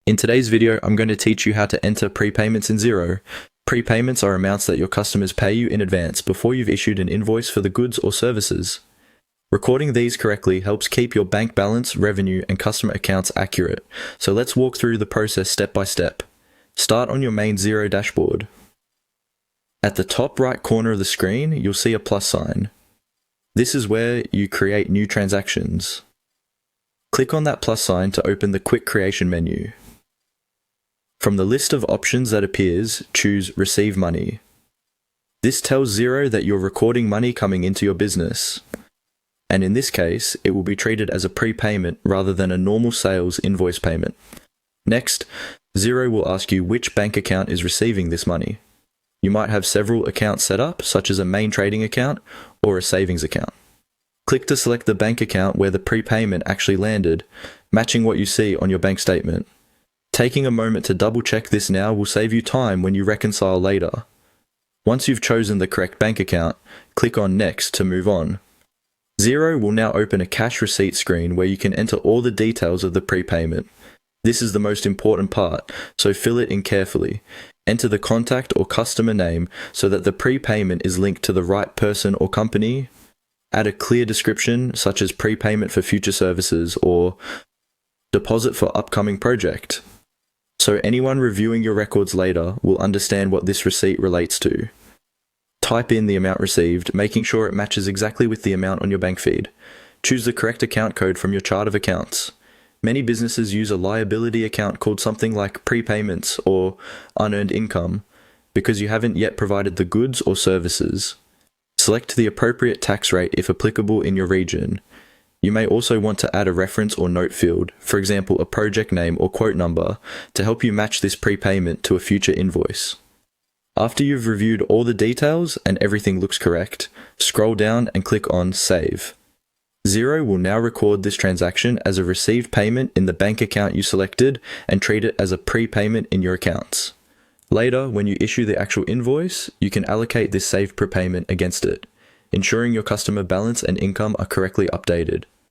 In today's video, I'm going to teach you how to enter prepayments in Xero. Prepayments are amounts that your customers pay you in advance before you've issued an invoice for the goods or services. Recording these correctly helps keep your bank balance, revenue, and customer accounts accurate. So let's walk through the process step by step. Start on your main Xero dashboard. At the top right corner of the screen, you'll see a plus sign. This is where you create new transactions. Click on that plus sign to open the Quick Creation menu. From the list of options that appears, choose Receive Money. This tells Xero that you're recording money coming into your business. And in this case, it will be treated as a prepayment rather than a normal sales invoice payment. Next, Xero will ask you which bank account is receiving this money. You might have several accounts set up, such as a main trading account or a savings account. Click to select the bank account where the prepayment actually landed, matching what you see on your bank statement. Taking a moment to double check this now will save you time when you reconcile later. Once you've chosen the correct bank account, click on Next to move on. Xero will now open a cash receipt screen where you can enter all the details of the prepayment. This is the most important part, so fill it in carefully. Enter the contact or customer name so that the prepayment is linked to the right person or company. Add a clear description such as prepayment for future services or deposit for upcoming project, so anyone reviewing your records later will understand what this receipt relates to. Type in the amount received, making sure it matches exactly with the amount on your bank feed. Choose the correct account code from your chart of accounts. Many businesses use a liability account called something like prepayments or unearned income because you haven't yet provided the goods or services. Select the appropriate tax rate if applicable in your region. You may also want to add a reference or note field, for example a project name or quote number, to help you match this prepayment to a future invoice. After you've reviewed all the details and everything looks correct, scroll down and click on Save. Xero will now record this transaction as a received payment in the bank account you selected and treat it as a prepayment in your accounts. Later, when you issue the actual invoice, you can allocate this saved prepayment against it, ensuring your customer balance and income are correctly updated.